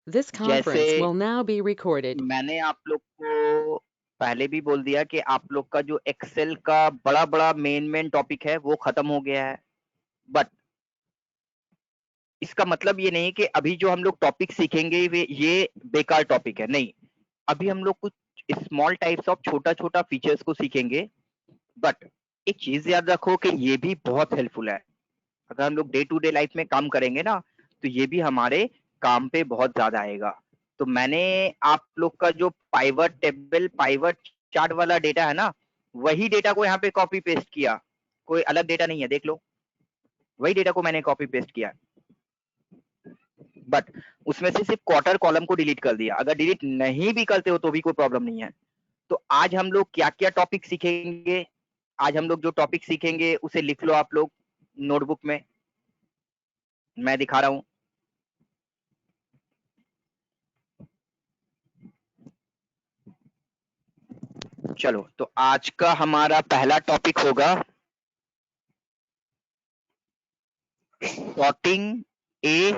This conference जैसे will now be recorded. मैंने आप लोग को पहले भी बोल दिया कि आप लोग का जो एक्सेल का बड़ा बड़ा मेन टॉपिक है वो खत्म हो गया है, बट इसका मतलब ये नहीं कि अभी जो हम लोग टॉपिक सीखेंगे वे ये बेकार टॉपिक है, नहीं। अभी हम लोग कुछ स्मॉल टाइप्स ऑफ छोटा छोटा फीचर्स को सीखेंगे, बट एक चीज याद रखो कि ये भी बहुत हेल्पफुल है। अगर हम लोग डे टू डे लाइफ में काम करेंगे ना, तो ये भी हमारे काम पे बहुत ज्यादा आएगा। तो मैंने आप लोग का जो पाइवट टेबल पाइवट चार्ट वाला डेटा है ना, वही डेटा को यहाँ पे कॉपी पेस्ट किया, कोई अलग डेटा नहीं है, देख लो वही डेटा को मैंने कॉपी पेस्ट किया, बट उसमें से सिर्फ क्वार्टर कॉलम को डिलीट कर दिया। अगर डिलीट नहीं भी करते हो तो भी कोई प्रॉब्लम नहीं है। तो आज हम लोग क्या क्या टॉपिक सीखेंगे, आज हम लोग जो टॉपिक सीखेंगे उसे लिख लो आप लोग नोटबुक में, मैं दिखा रहा हूं। चलो, तो आज का हमारा पहला टॉपिक होगा sorting A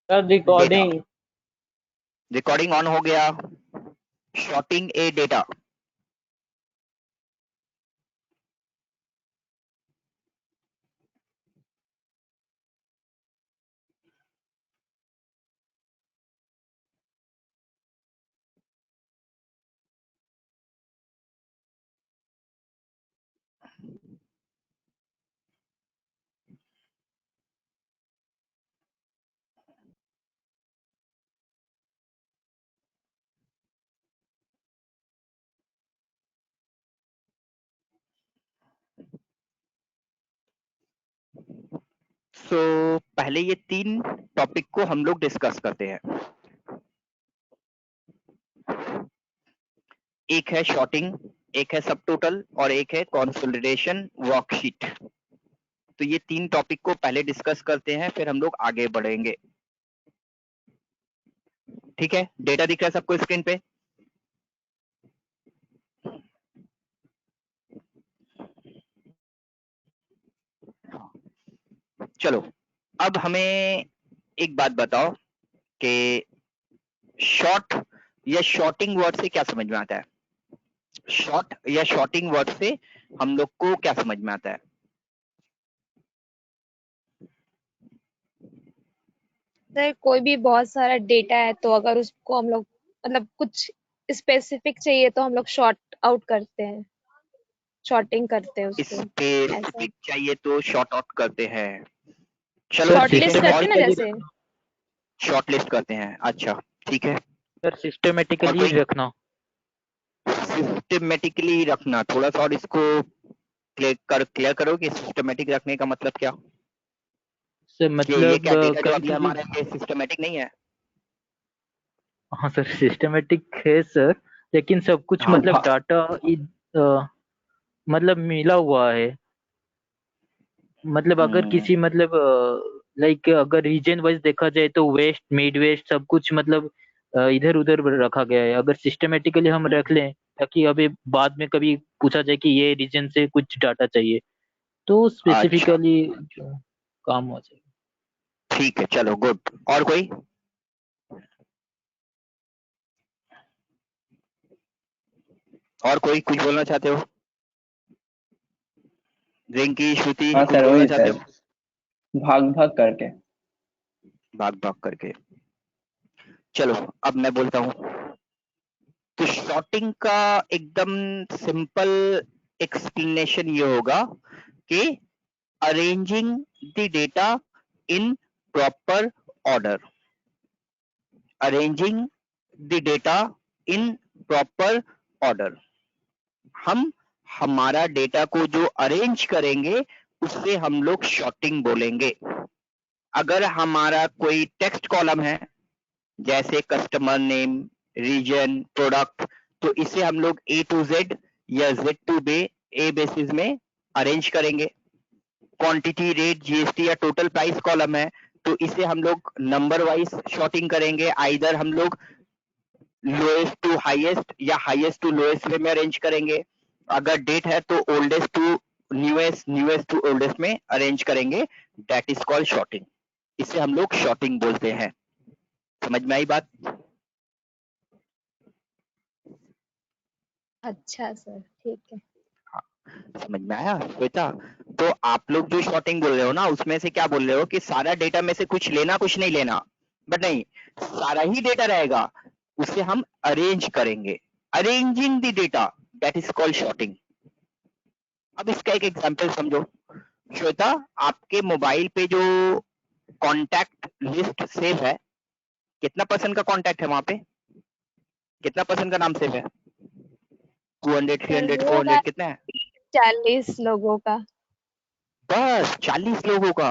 data. Recording on हो गया। सॉर्टिंग ए डेटा। पहले ये 3 टॉपिक को हम लोग डिस्कस करते हैं। एक है शॉर्टिंग, एक है सब टोटल और एक है कंसोलिडेशन वर्कशीट। तो ये 3 टॉपिक को पहले डिस्कस करते हैं, फिर हम लोग आगे बढ़ेंगे। ठीक है, डेटा दिख रहा है सबको स्क्रीन पे? चलो, अब हमें एक बात बताओ कि शॉर्ट या शॉर्टिंग वर्ड से क्या समझ में आता है? शॉर्ट या शॉर्टिंग वर्ड से हम लोग को क्या समझ में आता है? सर कोई भी बहुत सारा डेटा है तो अगर उसको हम लोग मतलब कुछ स्पेसिफिक चाहिए तो हम लोग शॉर्ट आउट करते हैं, शॉर्टिंग करते हैं उसको। ऐसा स्पेसिफिक चाहिए तो शॉर्ट आउट करते हैं। चलो, शॉर्ट लिस्ट सिस्टम करते हैं ना जैसे। शॉर्ट लिस्ट करते हैं, अच्छा ठीक है सर सिस्टमेटिकली रखना। सिस्टमेटिकली रखना, थोड़ा सा और इसको क्लियर करो कि सिस्टमेटिक रखने का मतलब क्या? सर मतलब ये क्या डेटा जो अभी हमारा ये सिस्टमेटिक नहीं है? हाँ सर सिस्टमेटिक है सर, लेकिन सब कुछ हाँ, मतलब डाटा मतलब मिला हुआ है। मतलब अगर किसी मतलब लाइक अगर रीजन वाइज देखा जाए तो वेस्ट मिड वेस्ट सब कुछ मतलब इधर उधर रखा गया है। अगर सिस्टमेटिकली हम रख लें ताकि अभी बाद में कभी पूछा जाए कि ये रीजन से कुछ डाटा चाहिए तो स्पेसिफिकली जो काम हो जाए। ठीक है, चलो गुड। और कोई? और कोई कुछ बोलना चाहते हो? रिंकी, श्रुति, हाँ कुछ सर, बोलना वही चाहते सर, हो? भाग भाग करके। भाग भाग करके। चलो, अब मैं बोलता हूँ। तो शॉर्टिंग का एकदम सिंपल एक्सप्लेनेशन ये होगा कि arranging the data in proper order. Arranging the data in proper order. हम हमारा डेटा को जो अरेंज करेंगे उससे हम लोग शॉर्टिंग बोलेंगे। अगर हमारा कोई टेक्स्ट कॉलम है जैसे कस्टमर नेम, रीजन, प्रोडक्ट, तो इसे हम लोग ए टू जेड या जेड टू ए बेसिस में अरेंज करेंगे। क्वांटिटी, रेट, जीएसटी या टोटल प्राइस कॉलम है तो इसे हम लोग नंबर वाइज शॉर्टिंग करेंगे। आइदर हम लोग लोएस्ट टू हाईएस्ट या हाईएस्ट टू लोएस्ट वे में अरेंज करेंगे। अगर डेट है तो oldest to newest, newest to oldest में अरेंज करेंगे। That is called sorting. इसे हम लोग शॉर्टिंग बोलते हैं। समझ में आई बात? अच्छा सर, ठीक है। समझ में आया श्वेता? तो आप लोग जो शॉर्टिंग बोल रहे हो ना, उसमें से क्या बोल रहे हो कि सारा डेटा में से कुछ लेना कुछ नहीं लेना, बट नहीं, सारा ही डेटा रहेगा, उसे हम अरेंज करेंगे। Arranging the data, that is called sorting. अब इसका एक एग्जांपल समझो। श्वेता, आपके मोबाइल पे जो कॉन्टैक्ट लिस्ट सेव है, कितना पर्सन का कॉन्टैक्ट है वहां पे? कितना पर्सन का नाम सेव है? 200, 300, 400 कितना है? 40 लोगों का। बस 40 लोगों का।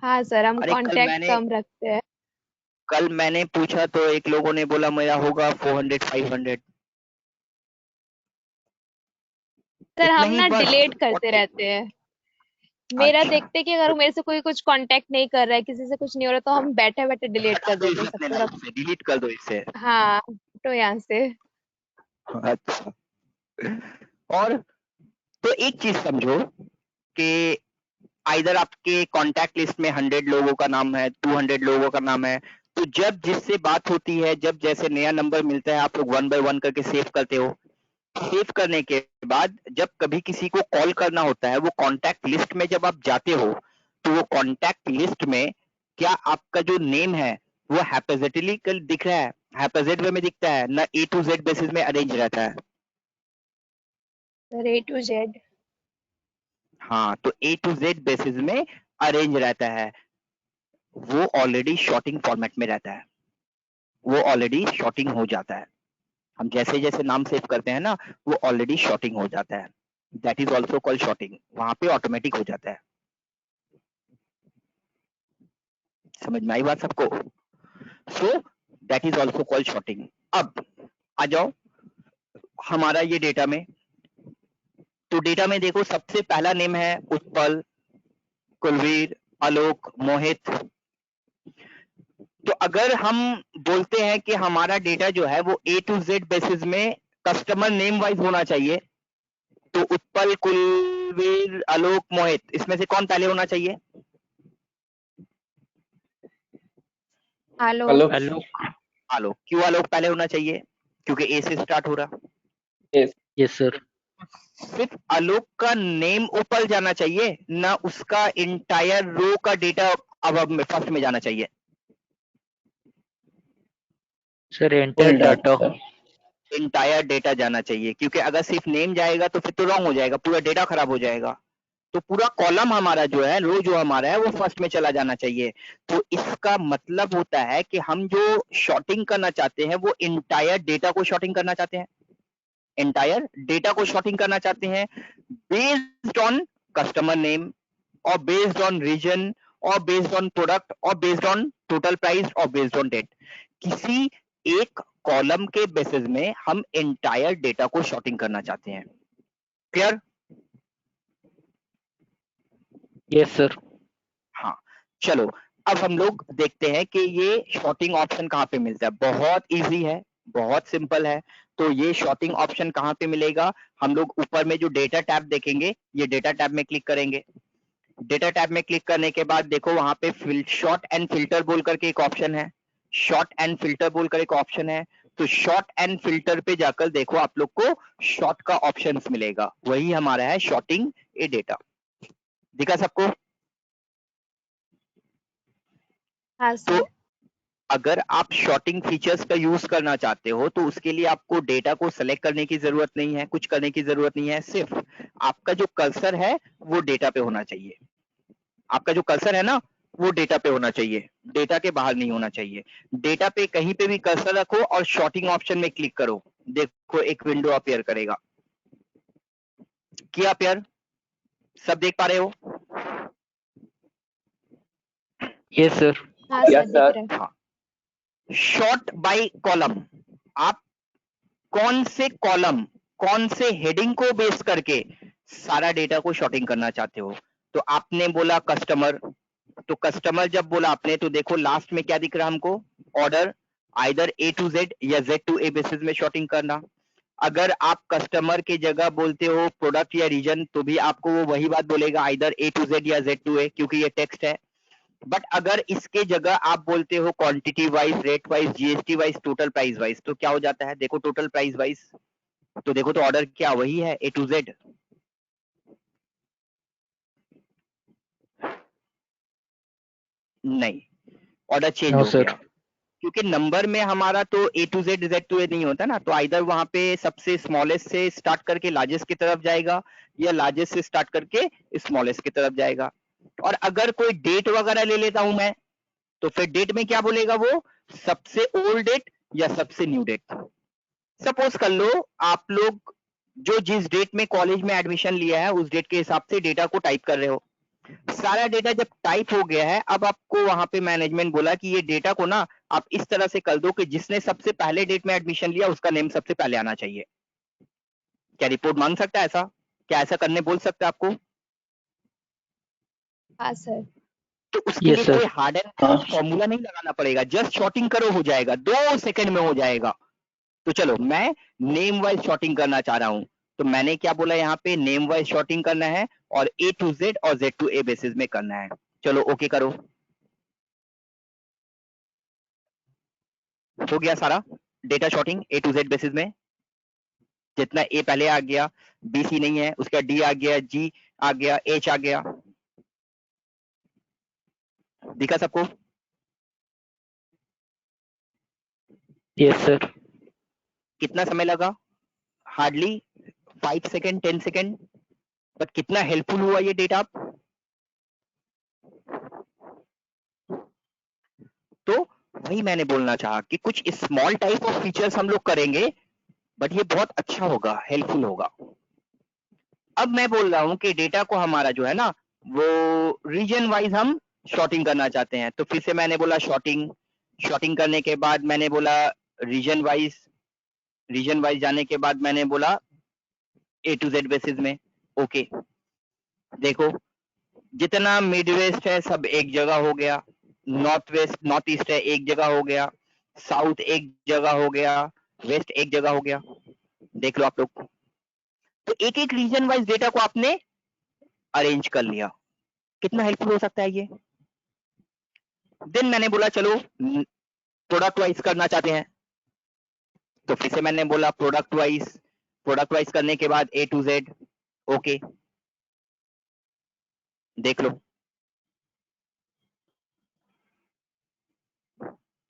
हाँ सर, हम अरे कांटेक्ट कम रखते हैं। कल मैंने पूछा तो एक लोगों ने बोला मेरा होगा 400, 500। सर इतना हम ही ना बस। डिलीट करते रहते हैं। मेरा अच्छा, देखते कि अगर मेरे से कोई कुछ कांटेक्ट नहीं कर रहा है, किसी से कुछ नहीं हो रहा, तो हम बैठे बैठे डिलीट हटा कर दो देते इसे हैं अपने सबको लाइफ से, डिलीट कर दो इसे। हाँ, तो यहाँ से। अच्छा, और तो एक चीज समझो कि आइदर आपके कॉन्टैक्ट लिस्ट में 100 लोगों का नाम है, 200 लोगों का नाम है, तो जब जिससे बात होती है, जब जैसे नया नंबर मिलता है, आप लोग 1 बाय 1 करके सेव करते हो। सेव करने के बाद जब कभी किसी को कॉल करना होता है, वो कॉन्टैक्ट लिस्ट में जब आप जाते हो, तो वो कॉन्टैक्ट लिस्ट में क्या आपका जो नेम है वो हैप्पैजेटिकली दिख रहा है, हैप्पैजेट वे में दिखता है ना, A to Z बेसिस में अरेंज रहता है? Sir A to Z। हाँ, तो A to Z बेसिस में अरेंज रहता है, वो ऑलरेडी शॉर्टिंग फॉर्मेट में रहता है, वो ऑलरेडी शॉर्टिंग हो जाता है। हम जैसे जैसे नाम सेव करते हैं ना, वो ऑलरेडी शॉर्टिंग हो जाता है। That is also called sorting, वहां पे ऑटोमेटिक हो जाता है। समझ में आई बात सबको? So that is also called sorting. अब आ जाओ हमारा ये डेटा में, तो डेटा में देखो सबसे पहला नेम है उत्पल, कुलवीर, आलोक, मोहित। तो अगर हम बोलते हैं कि हमारा डेटा जो है वो A to Z बेसिस में कस्टमर नेम वाइज होना चाहिए, तो उत्पल, कुलवीर, आलोक, मोहित, इसमें से कौन पहले होना चाहिए? हेलो। आलोक। क्यों आलोक पहले होना चाहिए? क्योंकि A से स्टार्ट हो रहा। Yes sir. सिर्फ आलोक का नेम ऊपर जाना चाहिए ना, उसका इंटायर रो का डेटा अब फर्स्ट में जाना चाहिए? Sir entire data. Entire data जाना चाहिए, क्योंकि अगर सिर्फ नेम जाएगा तो फिर तो रॉन्ग हो जाएगा, पूरा डेटा खराब हो जाएगा। तो पूरा कॉलम हमारा जो है, रो जो हमारा है, वो फर्स्ट में चला जाना चाहिए। तो इसका मतलब होता है कि हम जो शॉर्टिंग करना चाहते हैं वो इंटायर डेटा को शॉर्टिंग करना चाहते हैं, इंटायर डेटा को शॉर्टिंग करना चाहते हैं बेस्ड ऑन कस्टमर नेम, और बेस्ड ऑन रीजन, और बेस्ड ऑन प्रोडक्ट, और बेस्ड ऑन टोटल प्राइस, और बेस्ड ऑन डेट। किसी एक कॉलम के बेसिस में हम एंटायर डेटा को शॉर्टिंग करना चाहते हैं। क्लियर? Yes sir. हाँ, चलो अब हम लोग देखते हैं कि ये शॉर्टिंग ऑप्शन कहाँ पे मिलता है। बहुत इजी है, बहुत सिंपल है। तो ये शॉर्टिंग ऑप्शन कहाँ पे मिलेगा? हम लोग ऊपर में जो डेटा टैब देखेंगे, ये डेटा टैब में क्लिक करेंगे। डेटा टैब में क्लिक करने के बाद देखो वहां पे शॉर्ट एंड फिल्टर बोल करके एक ऑप्शन है, शॉर्ट एंड फिल्टर बोल कर एक ऑप्शन है। तो शॉर्ट एंड फिल्टर पे जाकर देखो आप लोग को शॉर्ट का ऑप्शन मिलेगा, वही हमारा है शॉर्टिंग ए डेटा। दिखा सबको? हाँ तो सर। अगर आप शॉर्टिंग फीचर्स का यूज करना चाहते हो तो उसके लिए आपको डेटा को सेलेक्ट करने की जरूरत नहीं है, कुछ करने की जरूरत नहीं है, सिर्फ आपका जो कर्सर है वो डेटा पे होना चाहिए। आपका जो कर्सर है ना, वो डेटा पे होना चाहिए, डेटा के बाहर नहीं होना चाहिए। डेटा पे कहीं पे भी कर्सर रखो और शॉर्टिंग ऑप्शन में क्लिक करो, देखो एक विंडो अपीयर करेगा। किया अपीयर? सब देख पा रहे हो? Yes sir. हाँ सर, दिख रहा है। हाँ, शॉर्ट बाय कॉलम। आप कौन से कॉलम, कौन से हेडिंग को बेस करके सारा डेटा को शॉर्टिंग करना चाहते हो? तो आपने बोला कस्टमर, तो कस्टमर जब बोला आपने, तो देखो लास्ट में क्या दिख रहा हमको? Order, either A to Z या Z to A बेसिस में शॉर्टिंग करना। अगर आप कस्टमर की जगह बोलते हो प्रोडक्ट या रीजन, तो भी आपको वो वही बात बोलेगा, आइदर A to Z या Z to A, क्योंकि ये टेक्स्ट है। बट अगर इसके जगह आप बोलते हो quantity wise, rate wise, GST wise, total price wise, तो क्या हो जाता है? देखो टोटल प्राइस वाइज, तो देखो तो ऑर्डर क्या वही है A to Z। नहीं, ऑर्डर चेंज नो हो सर। गया, क्योंकि नंबर में हमारा तो A to Z, Z to A नहीं होता ना, तो आइदर वहां पे सबसे स्मॉलेस्ट से स्टार्ट करके लार्जेस्ट की तरफ जाएगा, या लार्जेस्ट से स्टार्ट करके स्मॉलेस्ट की तरफ जाएगा। और अगर कोई डेट वगैरह ले लेता हूं मैं, तो फिर डेट में क्या बोलेगा वो? सबसे ओल्ड डेट या सबसे न्यू डेट। सपोज कर लो आप लोग जो जिस डेट में कॉलेज में एडमिशन लिया है उस डेट के हिसाब से डेटा को टाइप कर रहे हो। सारा डेटा जब टाइप हो गया है, अब आपको वहां पे मैनेजमेंट बोला कि ये डेटा को ना आप इस तरह से कर दो कि जिसने सबसे पहले डेट में एडमिशन लिया उसका नेम सबसे पहले आना चाहिए। क्या रिपोर्ट मांग सकता है ऐसा? क्या ऐसा करने बोल सकता है आपको? हाँ सर। तो उसके Yes, लिए sir. कोई हार्ड एंड फास्ट फॉर्मूला नहीं लगाना पड़ेगा, जस्ट शॉर्टिंग करो हो जाएगा, 2 सेकंड में हो जाएगा। तो चलो मैं नेम वाइज शॉर्टिंग करना चाह रहा हूं, तो मैंने क्या बोला यहाँ पे? नेम वाइज शॉर्टिंग करना है और A to Z और Z to A बेसिस में करना है। चलो ओके करो, हो गया सारा data sorting A to Z basis में। जितना A पहले आ गया, B C नहीं है, उसका D आ गया, G आ गया, H आ गया। दिखा सबको? Yes sir. कितना समय लगा? हार्डली 5 सेकेंड, 10 सेकेंड, बट कितना हेल्पफुल हुआ ये डेटा। तो वही मैंने बोलना चाहा कि कुछ स्मॉल टाइप ऑफ फीचर्स हम लोग करेंगे, बट ये बहुत अच्छा होगा, हेल्पफुल होगा। अब मैं बोल रहा हूं कि डेटा को हमारा जो है ना वो रीजन वाइज हम शॉर्टिंग करना चाहते हैं। तो फिर से मैंने बोला शॉर्टिंग, शॉर्टिंग करने के बाद मैंने बोला रीजन वाइज, रीजन वाइज जाने के बाद मैंने बोला A to Z बेसिस में। ओके, देखो जितना मिड वेस्ट है सब एक जगह हो गया, नॉर्थ वेस्ट, नॉर्थ ईस्ट है एक जगह हो गया, साउथ एक जगह हो गया, वेस्ट एक जगह हो गया। देख लो आप लोग, तो एक एक रीजन वाइज डेटा को आपने अरेंज कर लिया। कितना हेल्पफुल हो सकता है ये। देन मैंने बोला चलो प्रोडक्ट वाइज करना चाहते हैं, तो फिर से मैंने बोला प्रोडक्ट वाइज, प्रोडक्ट वाइज करने के बाद A to Z। ओके, देख लो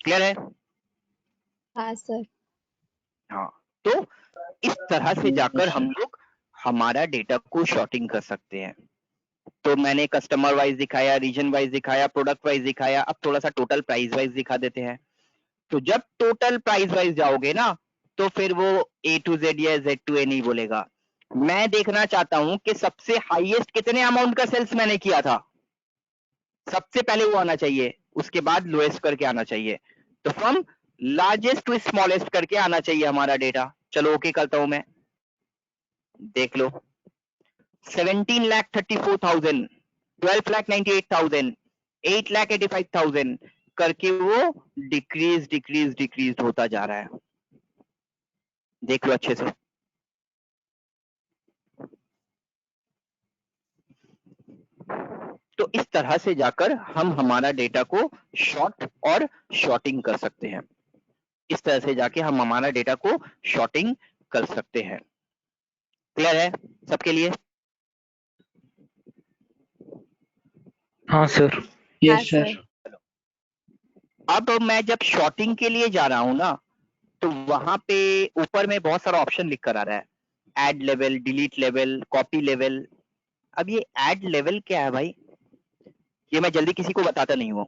क्लियर है? हाँ सर। हाँ, तो इस तरह से जाकर हम लोग हमारा डेटा को शॉर्टिंग कर सकते हैं। तो मैंने कस्टमर वाइज दिखाया, रीजन वाइज दिखाया, प्रोडक्ट वाइज दिखाया, अब थोड़ा सा टोटल प्राइस वाइज दिखा देते हैं। तो जब टोटल प्राइस वाइज जाओगे ना, तो फिर वो A to Z या Z to A नहीं बोलेगा। मैं देखना चाहता हूं कि सबसे हाईएस्ट कितने अमाउंट का सेल्स मैंने किया था, सबसे पहले वो आना चाहिए, उसके बाद लोएस्ट करके आना चाहिए। तो फ्रॉम लार्जेस्ट टू स्मॉलेस्ट करके आना चाहिए हमारा डेटा। चलो ओके करता हूं मैं, देख लो 17,34,000, 12,98,000, 8,85,000 करके वो डिक्रीज डिक्रीज डिक्रीज होता जा रहा है। देख लो अच्छे से। तो इस तरह से जाकर हम हमारा डेटा को शॉर्ट और शॉर्टिंग कर सकते हैं। इस तरह से जाके हम हमारा डेटा को शॉर्टिंग कर सकते हैं। क्लियर है सबके लिए? हाँ सर। हाँ यस सर। सर। अब मैं जब शॉर्टिंग के लिए जा रहा हूं ना, तो वहां पे ऊपर में बहुत सारा ऑप्शन लिख कर आ रहा है, add level, delete level, copy level. अब ये ऐड लेवल क्या है भाई? ये मैं जल्दी किसी को बताता नहीं हूँ,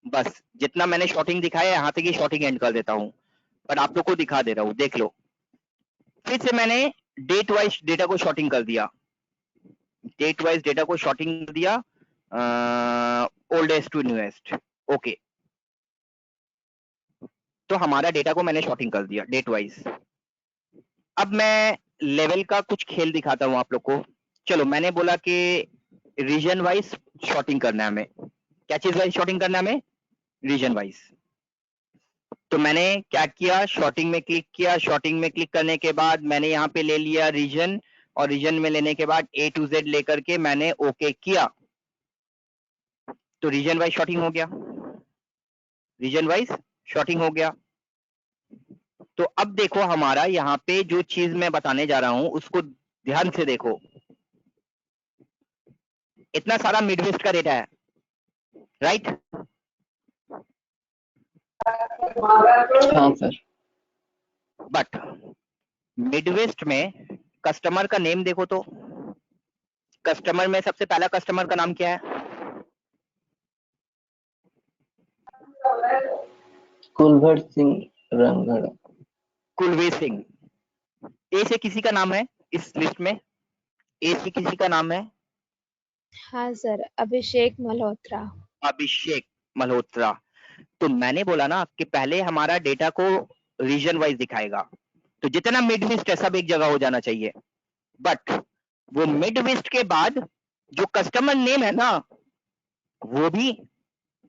बस जितना मैंने शॉर्टिंग दिखाया यहाँ तक ही शॉर्टिंग एंड कर देता हूँ, पर आप लोग को दिखा दे रहा हूँ, देख लो। फिर से मैंने डेट वाइज डेटा को शॉर्टिंग कर दिया, डेट वाइज डेटा को शॉर्टिंग कर दिया, ओल्डेस्ट टू न्यूएस्ट। ओके, तो हमारा डेटा को मैंने शॉर्टिंग कर दिया डेट वाइज। अब मैं लेवल का कुछ खेल दिखाता हूं आप लोग को। चलो मैंने बोला कि रीजन वाइज शॉर्टिंग करना है हमें। क्या चीज वाइज शॉर्टिंग करना है हमें? Region wise. तो मैंने क्या किया, शॉर्टिंग में क्लिक किया, शॉर्टिंग में क्लिक करने के बाद मैंने यहाँ पे ले लिया रीजन, और रीजन में लेने के बाद A to Z लेकर के मैंने ओके किया। तो रीजन वाइज शॉर्टिंग हो गया, रीजन वाइज शॉर्टिंग हो गया। तो अब देखो हमारा यहाँ पे जो चीज मैं बताने जा रहा हूं उसको ध्यान से देखो। इतना सारा मिडवेस्ट का डेटा है, राइट? हाँ सर। बट मिडवेस्ट में कस्टमर का नेम देखो तो, कस्टमर में सबसे पहला कस्टमर का नाम क्या है? कुलभट सिंह रंगड़। कुलवीर सिंह। ए से किसी का नाम है इस लिस्ट में? ए से किसी का नाम है? हाँ सर, अभिषेक मल्होत्रा। अभिषेक मल्होत्रा। तो मैंने बोला ना कि पहले हमारा डेटा को रीजन वाइज दिखाएगा, तो जितना मिडवेस्ट है सब एक जगह हो जाना चाहिए। बट वो मिडवेस्ट के बाद जो कस्टमर नेम है ना वो भी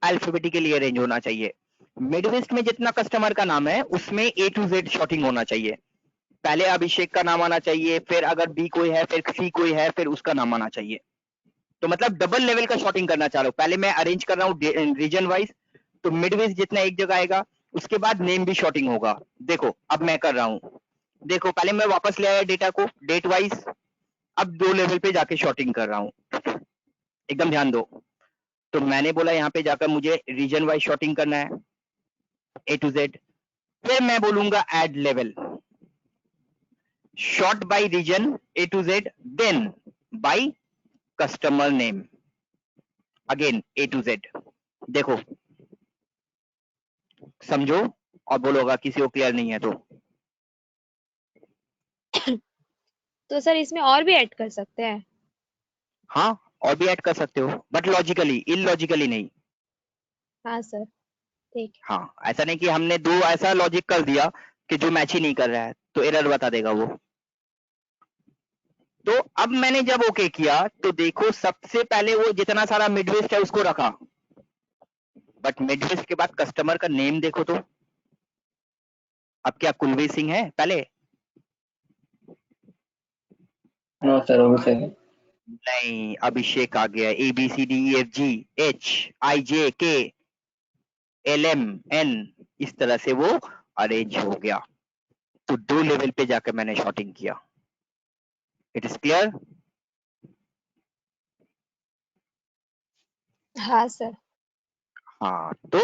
अल्फाबेटिकली अरेंज होना चाहिए। मिडवेस्ट में जितना कस्टमर का नाम है उसमें ए टू जेड शॉर्टिंग होना चाहिए। पहले अभिषेक का नाम आना चाहिए, फिर अगर बी कोई है, फिर सी कोई है, फिर उसका नाम आना चाहिए। तो मतलब डबल लेवल का शॉर्टिंग करना चाह रहा हूं। पहले मैं अरेंज कर रहा हूँ रीजन वाइज, तो मिडवेस्ट जितना एक जगह आएगा, उसके बाद नेम भी शॉर्टिंग होगा। देखो अब मैं कर रहा हूँ, देखो पहले मैं वापस ले आया डेटा को डेट वाइज, अब 2 लेवल पे जाके शॉर्टिंग कर रहा हूँ। एकदम ध्यान दो। तो मैंने बोला यहाँ पे जाकर मुझे रीजन वाइज शॉर्टिंग करना है ए टू जेड। फिर मैं बोलूंगा add level, sort by region A to Z, then by customer name, again A to Z. देखो समझो और बोलोगा किसी को क्लियर नहीं है तो। तो सर इसमें और भी ऐड कर सकते हैं? हाँ और भी ऐड कर सकते हो, बट लॉजिकली, इलॉजिकली नहीं। हाँ सर, ठीक है। हाँ ऐसा नहीं कि हमने 2 ऐसा लॉजिक कर दिया कि जो मैच ही नहीं कर रहा है, तो एरर बता देगा वो। तो अब मैंने जब ओके किया तो देखो सबसे पहले वो जितना सारा मिडवेस्ट है उसको रखा, बट मिडवेस्ट के बाद कस्टमर का नेम देखो तो। अब क्या कुलवीर सिंह है पहले? नो सर, अभिषेक है। नहीं, अभिषेक आ गया। ABCDEFGHIJK LMN, इस तरह से वो अरेंज हो गया। तो 2 लेवल पे जाकर मैंने शॉर्टिंग किया। It is clear? हाँ सर। हाँ, तो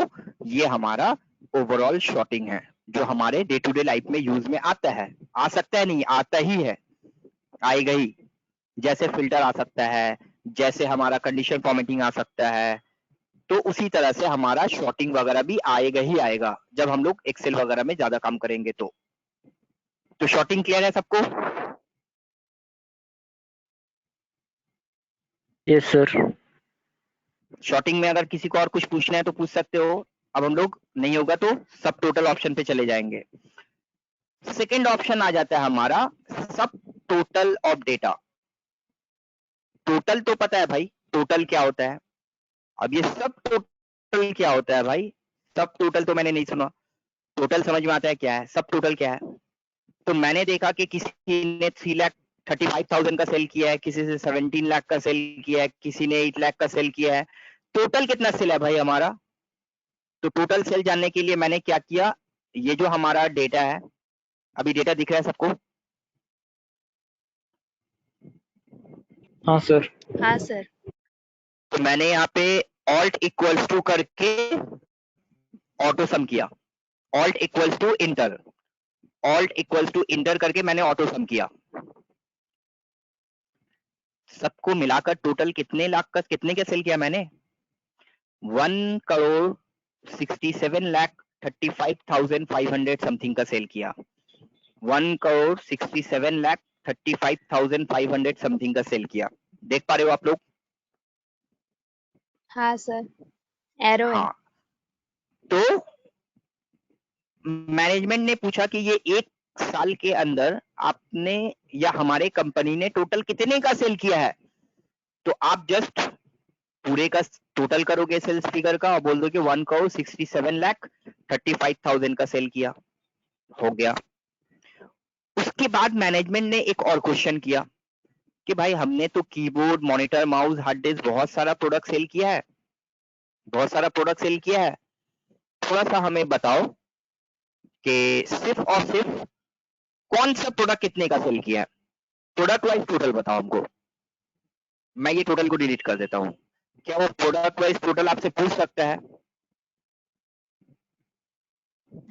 ये हमारा ओवरऑल शॉर्टिंग है जो हमारे डे टू डे लाइफ में यूज में आता है। आ सकता है नहीं, आता ही है, आएगा ही। जैसे फिल्टर आ सकता है, जैसे हमारा कंडीशन फॉर्मेटिंग आ सकता है, तो उसी तरह से हमारा शॉर्टिंग वगैरह भी आएगा ही आएगा जब हम लोग एक्सेल वगैरह में ज्यादा काम करेंगे। तो शॉर्टिंग क्लियर है सबको? Yes sir. शॉर्टिंग में अगर किसी को और कुछ पूछना है तो पूछ सकते हो। अब हम लोग नहीं होगा तो सब टोटल ऑप्शन पे चले जाएंगे। सेकेंड ऑप्शन आ जाता है हमारा सब टोटल ऑफ डेटा। टोटल तो पता है भाई, टोटल क्या होता है। अब ये सब टोटल क्या होता है भाई? सब टोटल तो मैंने नहीं सुना। टोटल समझ में आता है क्या है, सब टोटल क्या है? तो मैंने देखा कि किसी ने 3,35,000 का सेल किया है, किसी से 17 लाख का सेल किया है, किसी ने 8 लाख का सेल किया है। टोटल कितना सेल है भाई हमारा? तो टोटल सेल जानने के लिए मैंने क्या किया, ये जो हमारा डेटा है, अभी डेटा दिख रहा है सबको? हाँ सर। हाँ सर। तो मैंने यहाँ पे ऑल्ट इक्वल्स टू करके ऑटो सम किया, alt equals to enter, alt equals to enter करके मैंने ऑटो सम किया। सबको मिलाकर टोटल कितने लाख का, कितने का सेल किया मैंने? 1,67,35,500 समथिंग का सेल किया। 1,67,35,500 समथिंग का सेल किया। देख पा रहे हो आप लोग? हाँ सर, एरो है। हाँ। तो मैनेजमेंट ने पूछा कि ये 1 साल के अंदर आपने या हमारे कंपनी ने टोटल कितने का सेल किया है। तो आप जस्ट पूरे का टोटल करोगे सेल्स फिगर का और बोल दो कि 1,67,35,000 का सेल किया, हो गया। उसके बाद मैनेजमेंट ने एक और क्वेश्चन किया कि भाई हमने तो keyboard, monitor, mouse, hard disk बहुत सारा प्रोडक्ट सेल किया है, बहुत सारा प्रोडक्ट सेल किया है। थोड़ा सा हमें बताओ कि सिर्फ और सिर्फ कौन सा प्रोडक्ट कितने का सेल किया है। प्रोडक्ट वाइज टोटल बताओ हमको। मैं ये टोटल को डिलीट कर देता हूँ। क्या वो प्रोडक्ट वाइज टोटल आपसे पूछ सकता है?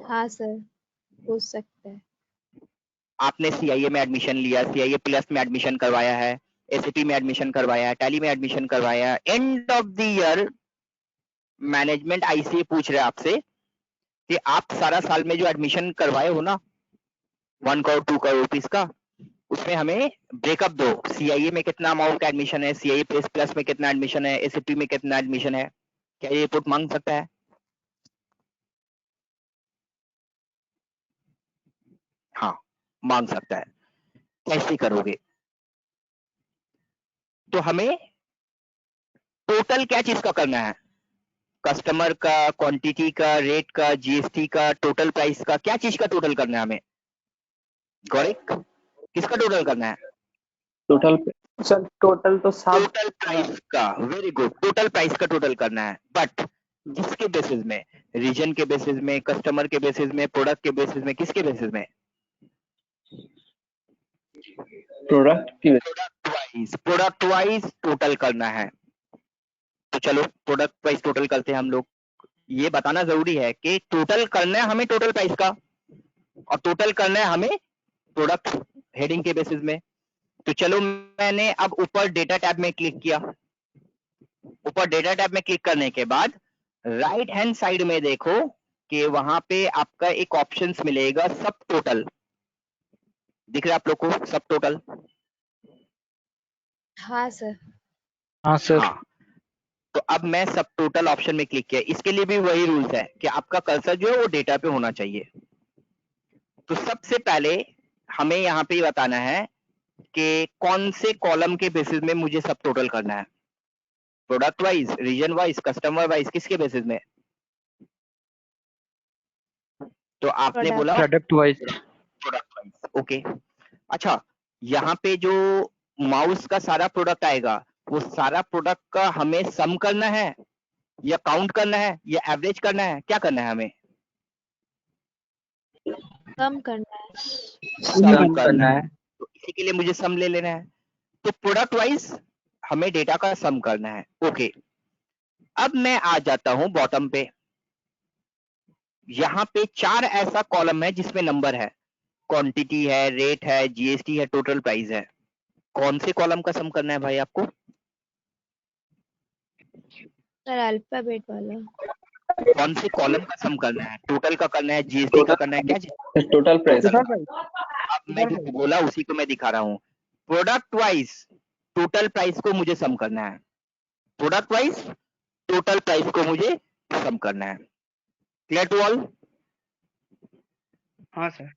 हाँ सर, पूछ सकते हैं। आपने सीआईए में एडमिशन लिया, सीआईए प्लस में एडमिशन करवाया है, एसएपी में एडमिशन करवाया है, टैली में एडमिशन करवाया है। End of the year management ICA पूछ रहे हैं आपसे कि आप सारा साल में जो एडमिशन करवाए हो ना 1 करोड़ 2 करोड़ रुपीस का, उसमें हमें ब्रेकअप दो। सीआईए में कितना अमाउंट का एडमिशन है, सीआईए प्लस प्लस में कितना एडमिशन है, एसएपी में कितना एडमिशन है। क्या ये रिपोर्ट मांग सकता है? हाँ, मांग सकता है। कैसे करोगे? तो हमें टोटल क्या चीज का करना है? कस्टमर का, क्वांटिटी का, रेट का, जीएसटी का, टोटल प्राइस का, क्या चीज का टोटल करना है हमें? गौरिक, किसका टोटल करना है? टोटल सर टोटल तो सब टोटल प्राइस का। वेरी गुड, टोटल प्राइस का टोटल करना है। बट किसके बेसिस में? रीजन के बेसिस में, कस्टमर के बेसिस में, प्रोडक्ट के बेसिस में, किसके बेसिस में? प्रोडक्ट की प्रोडक्ट वाइज टोटल करना है। तो चलो प्रोडक्ट वाइज टोटल करते हैं हम लोग। ये बताना जरूरी है कि टोटल करना है हमें टोटल प्राइस का, और टोटल करना है हमें प्रोडक्ट हेडिंग के बेसिस में। तो चलो मैंने अब ऊपर डेटा टैब में क्लिक किया। ऊपर डेटा टैब में क्लिक करने के बाद राइट हैंड साइड में देखो कि वहां पे आपका एक ऑप्शन मिलेगा सब टोटल। दिख रहा है आप लोग को सब टोटल? हाँ सर। हाँ सर। हाँ। तो अब मैं सब टोटल ऑप्शन में क्लिक किया। इसके लिए भी वही रूल्स है कि आपका कर्सर जो है वो डेटा पे होना चाहिए। तो सबसे पहले हमें यहाँ पे बताना है कि कौन से कॉलम के बेसिस में मुझे सब टोटल करना है। Product wise, region wise, customer wise, किसके बेसिस में? तो आपने Product. बोला product wise. Product wise. Okay. अच्छा, यहाँ पे जो माउस का सारा प्रोडक्ट आएगा वो सारा प्रोडक्ट का हमें सम करना है या काउंट करना है या एवरेज करना है? क्या करना है हमें? कम करना है। सम करना है। तो इसी के लिए मुझे सम ले लेना है। तो प्रोडक्ट वाइज हमें डेटा का सम करना है। ओके। अब मैं आ जाता हूं बॉटम पे। यहाँ पे 4 ऐसा कॉलम है जिसमें नंबर है, क्वांटिटी है, रेट है, जीएसटी है, टोटल प्राइस है। कौन से कॉलम का सम करना है भाई आपको? सर अल्फाबेट वाला। कौन से कॉलम का सम करना है? टोटल का करना है, जीएसटी का करना है, क्या चीज? टोटल प्राइस अब मैं जो बोला उसी को मैं दिखा रहा हूँ। प्रोडक्ट वाइज टोटल प्राइस को मुझे सम करना है। प्रोडक्ट वाइज टोटल प्राइस को मुझे सम करना है। Clear to all? हाँ सर।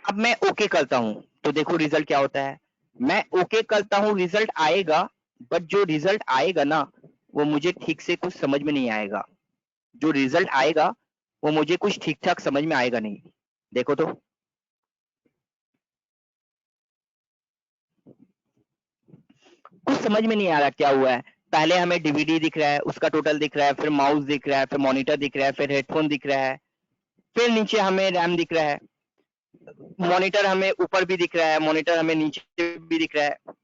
अब मैं ओके करता हूं तो देखो रिजल्ट क्या होता है। मैं ओके करता हूं, रिजल्ट आएगा, बट जो रिजल्ट आएगा ना वो मुझे ठीक से कुछ समझ में नहीं आएगा। जो रिजल्ट आएगा वो मुझे कुछ ठीक ठाक समझ में आएगा नहीं। देखो तो, कुछ समझ में नहीं आ रहा क्या हुआ है। पहले हमें डीवीडी दिख रहा है, उसका टोटल दिख रहा है, फिर माउस दिख रहा है, फिर मॉनिटर दिख रहा है, फिर हेडफोन दिख रहा है, फिर नीचे हमें रैम दिख रहा है, मॉनिटर हमें ऊपर भी दिख रहा है, मॉनिटर हमें नीचे भी दिख रहा है।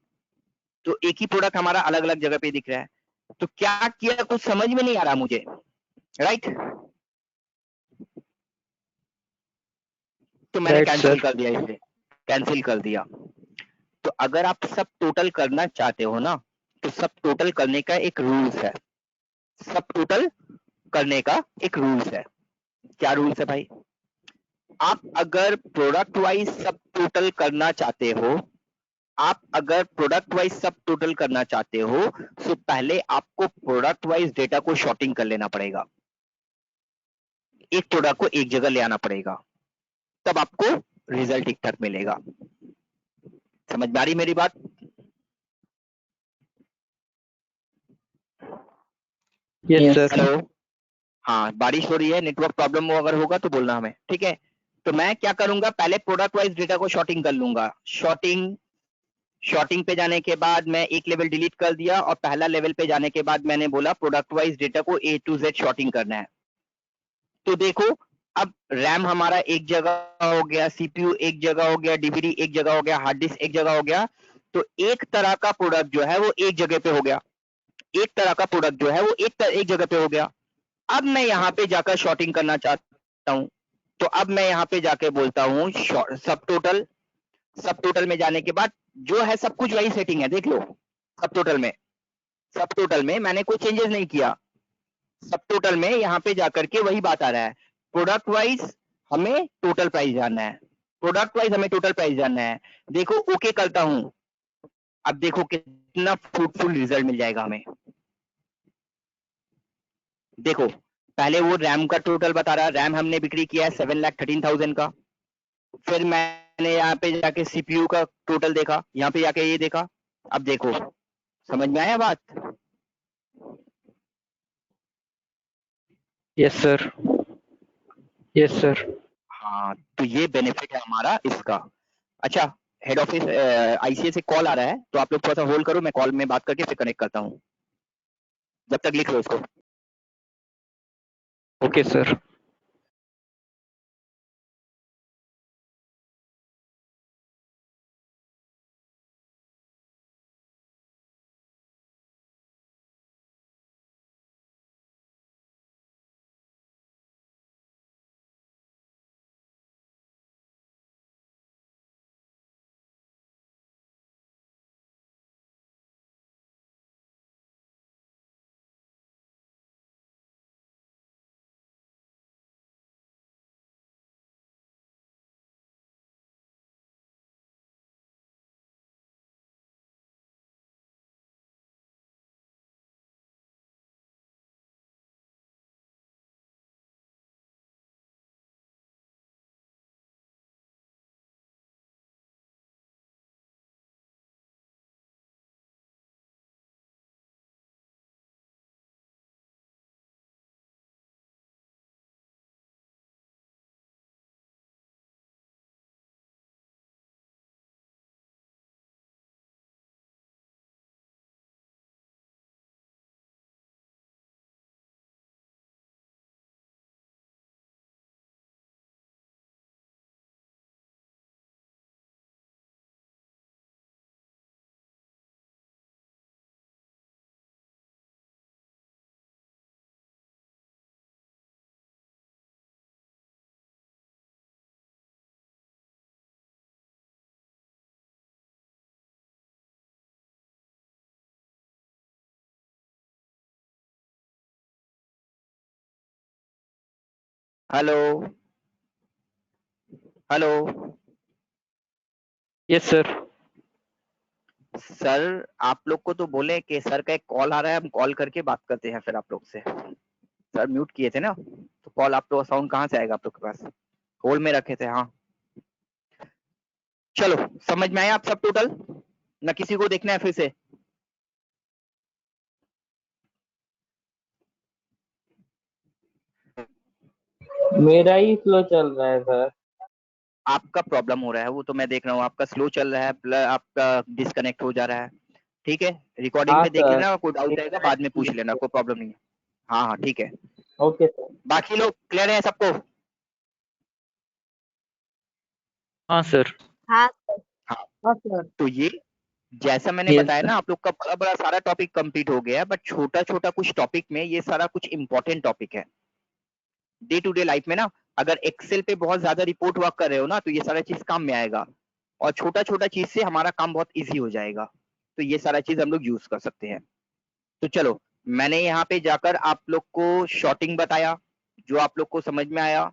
तो एक ही प्रोडक्ट हमारा अलग अलग जगह पे दिख रहा है। तो क्या किया कुछ समझ में नहीं आ रहा मुझे, राइट? तो मैंने Right, कैंसिल sir. कर दिया, इसे कैंसिल कर दिया। तो अगर आप सब टोटल करना चाहते हो ना तो सब टोटल करने का एक रूल्स है। सब टोटल करने का एक रूल्स है। क्या रूल्स है भाई? आप अगर प्रोडक्ट वाइज सब टोटल करना चाहते हो, आप अगर प्रोडक्ट वाइज सब टोटल करना चाहते हो तो पहले आपको प्रोडक्ट वाइज डेटा को शॉर्टिंग कर लेना पड़ेगा। एक प्रोडक्ट को एक जगह ले आना पड़ेगा, तब आपको रिजल्ट ठीक ठाक मिलेगा। समझ में आ रही मेरी बात? Yes, sir. हेलो? हाँ, बारिश हो रही है, नेटवर्क प्रॉब्लम अगर होगा तो बोलना हमें, ठीक है? तो मैं क्या करूंगा, पहले प्रोडक्ट वाइज डेटा को शॉर्टिंग कर लूंगा। शॉर्टिंग शॉर्टिंग पे जाने के बाद मैं एक लेवल डिलीट कर दिया और पहला लेवल पे जाने के बाद मैंने बोला प्रोडक्ट वाइज डेटा को A to Z शॉर्टिंग करना है। तो देखो अब रैम हमारा एक जगह हो गया, सीपीयू एक जगह हो गया, डीवीडी एक जगह हो गया, हार्ड डिस्क एक जगह हो गया। तो एक तरह का प्रोडक्ट जो है वो एक जगह पे हो गया, एक तरह का प्रोडक्ट जो है वो एक जगह पे हो गया। अब मैं यहाँ पे जाकर शॉर्टिंग करना चाहता हूँ, तो अब मैं यहाँ पे जाके बोलता हूँ सब टोटल। सब टोटल में जाने के बाद जो है सब कुछ वही सेटिंग है, देख लो। सब टोटल में मैंने कोई चेंजेस नहीं किया। सब टोटल में यहाँ पे जाकर के वही बात आ रहा है। प्रोडक्ट वाइज हमें टोटल प्राइस जानना है, प्रोडक्ट वाइज हमें टोटल प्राइस जानना है। देखो ओके करता हूं, अब देखो कितना फ्रूटफुल रिजल्ट मिल जाएगा हमें। देखो पहले वो रैम का टोटल बता रहा है, रैम हमने बिक्री किया है 7,13,000 का। फिर मैंने यहाँ पे जाके सीपीयू का टोटल देखा, यहाँ पे जाके ये देखा। अब देखो समझ में आया बात? Yes sir, yes sir. हाँ, तो ये बेनिफिट है हमारा इसका। अच्छा, हेड ऑफिस आईसीए से कॉल आ रहा है, तो आप लोग थोड़ा सा होल्ड करो, मैं कॉल में बात करके फिर कनेक्ट करता हूँ। जब तक लिख लो इसको। Okay sir. Hello hello yes sir. Sir, आप लोग को तो बोले कि सर का एक कॉल आ रहा है, हम कॉल करके बात करते हैं फिर आप लोग से। सर म्यूट किए थे ना, तो कॉल आप लोग साउंड कहाँ से आएगा आप लोग के पास? होल्ड में रखे थे। हाँ चलो, समझ में आया आप सब टोटल? ना किसी को देखना है फिर से? मेरा ही स्लो चल रहा है सर। आपका प्रॉब्लम हो रहा है, वो तो मैं देख रहा हूँ। आपका स्लो चल रहा है, प्लस आपका डिस्कनेक्ट हो जा रहा है। ठीक है, रिकॉर्डिंग हाँ में देख सर। लेना, कोई डाउट आएगा बाद में पूछ लेना, कोई प्रॉब्लम नहीं है। हाँ हाँ ठीक है। Okay sir. बाकी लोग क्लियर है सबको? हाँ सर। हाँ सर। हाँ, हाँ सर। तो ये जैसा मैंने Yes, बताया sir. ना, आप लोग का बड़ा बड़ा सारा टॉपिक कंप्लीट हो गया है, बट छोटा छोटा कुछ टॉपिक में ये सारा कुछ इंपॉर्टेंट टॉपिक है डे टू डे लाइफ में ना। अगर एक्सेल पे बहुत ज्यादा रिपोर्ट वर्क कर रहे हो ना, तो ये सारा चीज काम में आएगा, और छोटा छोटा चीज से हमारा काम बहुत इजी हो जाएगा। तो ये सारा चीज हम लोग यूज कर सकते हैं। तो चलो, मैंने यहाँ पे जाकर आप लोग को शॉर्टिंग बताया, जो आप लोग को समझ में आया।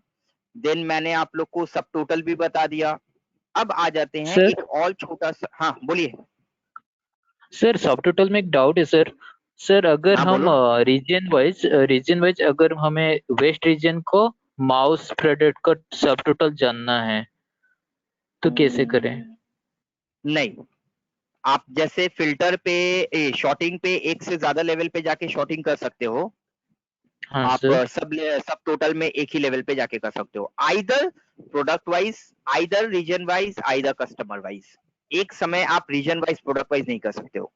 देन मैंने आप लोग को सब टोटल भी बता दिया। अब आ जाते हैं सर एक और छोटा सा। हाँ बोलिए। सर, सब टोटल में एक डाउट है सर। सर अगर हाँ हम बोलो। रीजन वाइज अगर हमें वेस्ट रीजन को माउस प्रोडक्ट का सब टोटल जानना है तो कैसे करें? नहीं, आप जैसे फिल्टर पे शॉर्टिंग पे एक से ज्यादा लेवल पे जाके शॉर्टिंग कर सकते हो। हाँ आप सर। सब टोटल में एक ही लेवल पे जाके कर सकते हो, either product wise, either region wise, either customer wise. एक समय आप रीजन वाइज प्रोडक्ट वाइज नहीं कर सकते हो।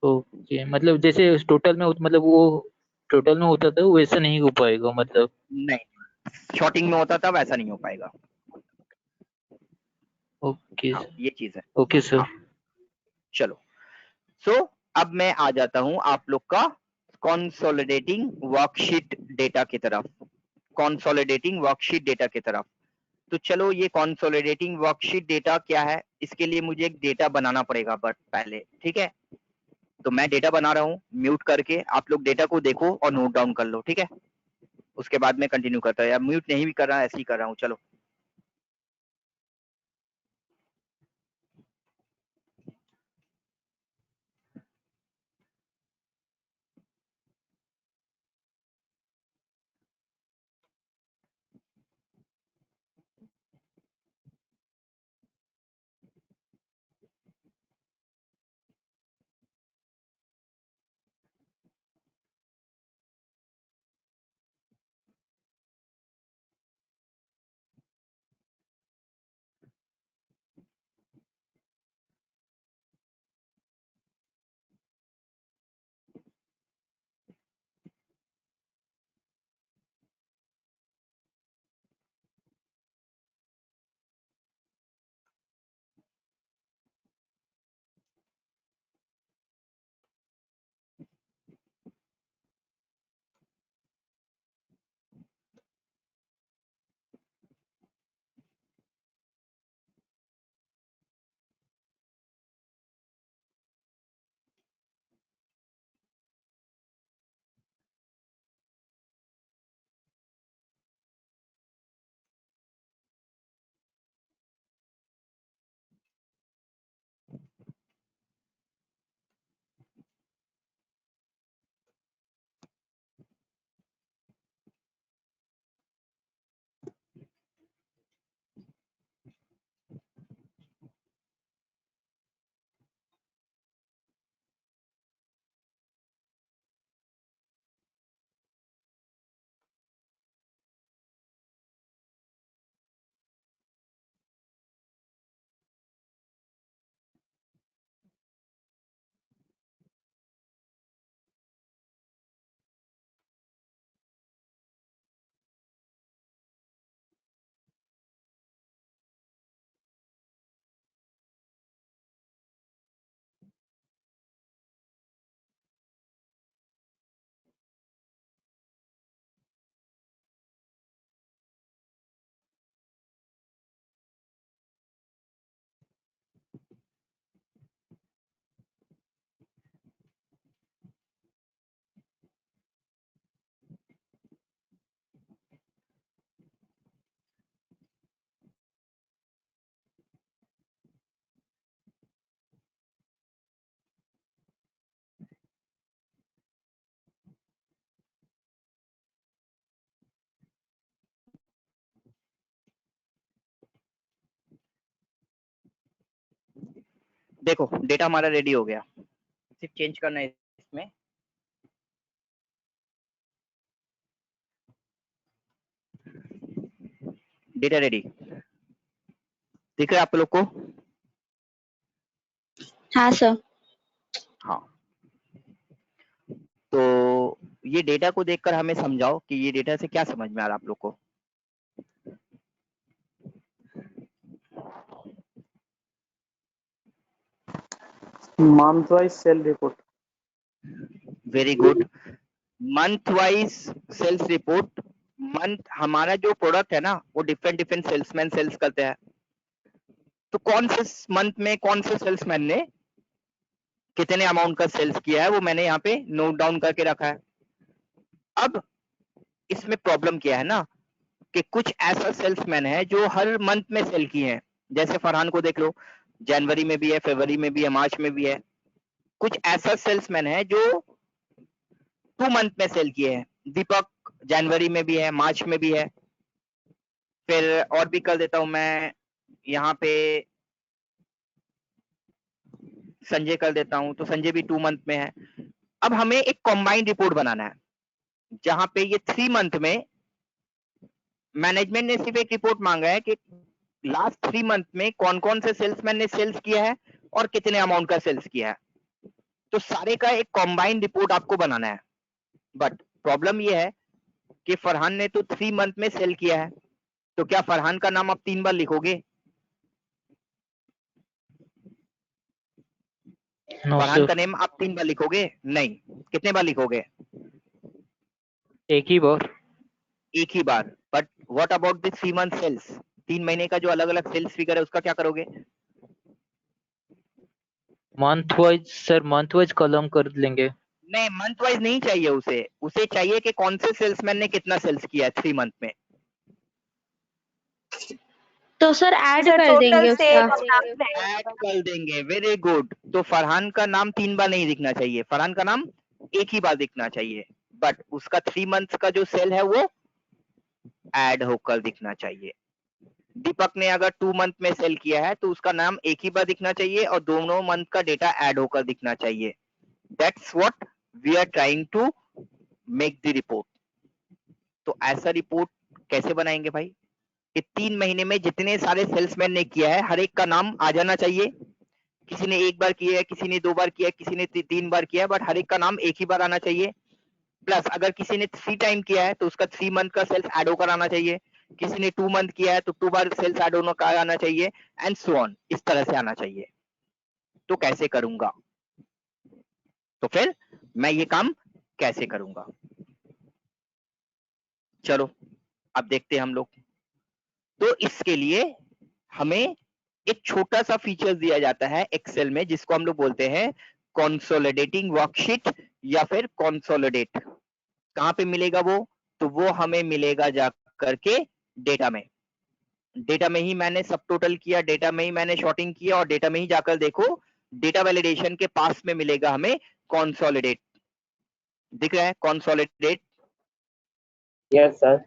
ओके, मतलब जैसे टोटल में मतलब वो टोटल में होता था वैसा नहीं हो पाएगा मतलब। नहीं, शॉर्टिंग में होता था वैसा नहीं हो पाएगा। ओके हाँ, ये चीज है। Okay sir. चलो, सो अब मैं आ जाता हूं आप लोग का कंसोलिडेटिंग वर्कशीट डेटा की तरफ। कंसोलिडेटिंग वर्कशीट डेटा की तरफ। तो चलो, ये कंसोलिडेटिंग वर्कशीट डेटा क्या है, इसके लिए मुझे एक डेटा बनाना पड़ेगा बट पहले, ठीक है। तो मैं डेटा बना रहा हूँ म्यूट करके, आप लोग डेटा को देखो और नोट डाउन कर लो, ठीक है। उसके बाद मैं कंटिन्यू करता हूँ, या म्यूट नहीं भी कर रहा, ऐसे ही कर रहा हूँ। चलो, देखो डेटा हमारा रेडी हो गया, सिर्फ चेंज करना है इसमें। डेटा रेडी दिख रहा है आप लोग को? हाँ सर। हाँ, तो ये डेटा को देखकर हमें समझाओ कि ये डेटा से क्या समझ में आ रहा है आप लोग को। Month wise sale report. Very good. Month wise sales report. Month, हमारा जो प्रोडक्ट है ना वो डिफरेंट डिफरेंट सेल्समैन सेल्स करते हैं, तो कौन से मंथ में कौन से सेल्समैन ने कितने अमाउंट का सेल्स किया है वो मैंने यहाँ पे नोट डाउन करके रखा है। अब इसमें प्रॉब्लम क्या है ना कि कुछ ऐसा सेल्समैन है जो हर मंथ में सेल किए हैं, जैसे फरहान को देख लो, जनवरी में भी है, फरवरी में भी है, मार्च में भी है। कुछ ऐसा सेल्समैन है जो 2 मंथ में सेल किए हैं, दीपक जनवरी में भी है, मार्च में भी है। फिर और भी कर देता हूं मैं, यहाँ पे संजय कर देता हूं, तो संजय भी 2 मंथ में है। अब हमें एक कॉम्बाइंड रिपोर्ट बनाना है जहां पे ये 3 मंथ में मैनेजमेंट ने सिर्फ एक रिपोर्ट मांगा है कि लास्ट 3 मंथ में कौन कौन से सेल्समैन ने सेल्स किया है और कितने अमाउंट का सेल्स किया है, तो सारे का एक कॉम्बाइंड रिपोर्ट आपको बनाना है। बट प्रॉब्लम ये है कि फरहान ने तो 3 मंथ में सेल किया है, तो क्या फरहान का नाम आप 3 बार लिखोगे? नो फरहान का सर, नेम आप 3 बार लिखोगे? नहीं। कितने बार लिखोगे? एक ही बार। एक ही बार। But what about the 3 month sales? 3 महीने का जो अलग अलग सेल्स फिगर है उसका क्या करोगे? Month wise sir, month wise column कर लेंगे। नहीं, मंथ वाइज नहीं चाहिए उसे। उसे चाहिए कि कौन से सेल्समैन ने कितना सेल्स किया है 3 मंथ में। तो सर ऐड सर कर टोटल देंगे उसका। सेल्स ऐड कर देंगे। Very good. तो फरहान का नाम 3 बार नहीं दिखना चाहिए, फरहान का नाम एक ही बार दिखना चाहिए। बट उसका 3 मंथ का जो सेल है वो ऐड होकर दिखना चाहिए। दीपक ने अगर 2 मंथ में सेल किया है तो उसका नाम एक ही बार दिखना चाहिए और दोनों मंथ का डेटा ऐड होकर दिखना चाहिए। That's what we are trying to make the report. तो ऐसा रिपोर्ट कैसे बनाएंगे भाई कि 3 महीने में जितने सारे सेल्समैन ने किया है हर एक का नाम आ जाना चाहिए। किसी ने 1 बार किया है, किसी ने 2 बार किया है, किसी ने 3 बार किया है, बट हर एक का नाम एक ही बार आना चाहिए। प्लस अगर किसी ने 3 टाइम किया है तो उसका 3 मंथ का सेल्स ऐड होकर आना चाहिए। किसी ने 2 मंथ किया है तो 2 बार सेल्स ऐड होकर आना चाहिए, एंड सो ऑन। इस तरह से आना चाहिए। तो कैसे करूंगा? तो फिर मैं ये काम कैसे करूंगा? चलो अब देखते हैं हम लोग। तो इसके लिए हमें एक छोटा सा फीचर दिया जाता है एक्सेल में जिसको हम लोग बोलते हैं कंसोलिडेटिंग वर्कशीट या फिर कंसोलिडेट। कहां पे मिलेगा वो? तो वो हमें मिलेगा जा करके डेटा में। डेटा में ही मैंने सब टोटल किया, डेटा में ही मैंने शॉर्टिंग किया और डेटा में ही जाकर देखो डेटा वैलिडेशन के पास में मिलेगा हमें कंसोलिडेट। दिख रहा है कंसोलिडेट? Yes, sir.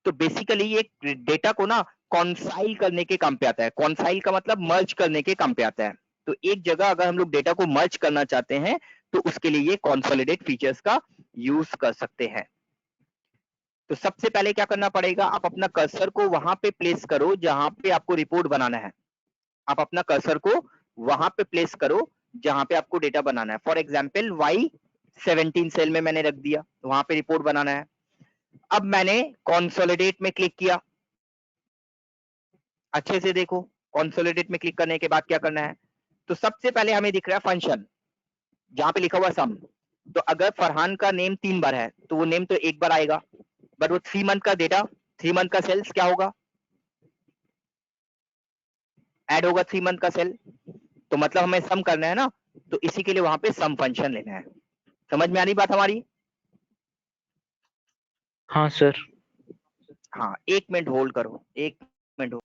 तो बेसिकली ये डेटा को ना कॉन्साइल करने के काम पे आता है। कॉन्साइल का मतलब मर्ज करने के काम पे आता है। तो एक जगह अगर हम लोग डेटा को मर्ज करना चाहते हैं तो उसके लिए ये कंसोलिडेट फीचर्स का यूज कर सकते हैं। तो सबसे पहले क्या करना पड़ेगा, आप अपना कर्सर को वहां पे प्लेस करो जहां पे आपको रिपोर्ट बनाना है। आप अपना कर्सर को वहां पे प्लेस करो जहां पे आपको डेटा बनाना है। फॉर एग्जाम्पल Y17 सेल में मैंने रख दिया, वहां पे रिपोर्ट बनाना है। अब मैंने कंसोलिडेट में क्लिक किया। अच्छे से देखो, कंसोलिडेट में क्लिक करने के बाद क्या करना है, तो सबसे पहले हमें दिख रहा है फंक्शन जहां पे लिखा हुआ सम। तो अगर फरहान का नेम 3 बार है तो वो नेम तो 1 बार आएगा, बट वो 3 मंथ का डेटा, 3 मंथ का सेल्स क्या होगा, ऐड होगा 3 मंथ का सेल। तो मतलब हमें सम करना है ना, तो इसी के लिए वहां पे सम फंक्शन लेना है। समझ में आ रही बात हमारी? हाँ सर। हाँ, 1 मिनट होल्ड करो, 1 मिनट।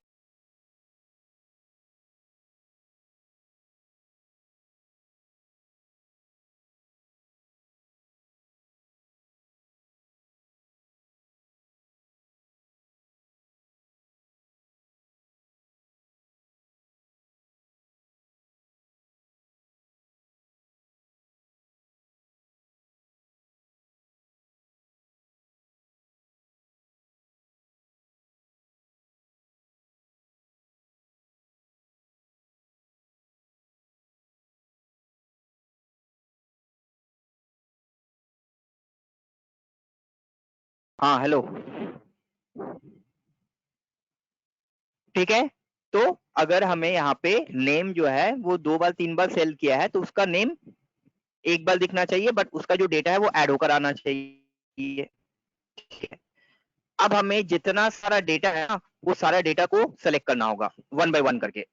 हाँ हेलो, ठीक है। तो अगर हमें यहाँ पे नेम जो है वो 2 बार 3 बार सेल किया है तो उसका नेम 1 बार दिखना चाहिए, बट उसका जो डेटा है वो ऐड होकर आना चाहिए। अब हमें जितना सारा डेटा है ना वो सारा डेटा को सेलेक्ट करना होगा 1 बाय 1 करके।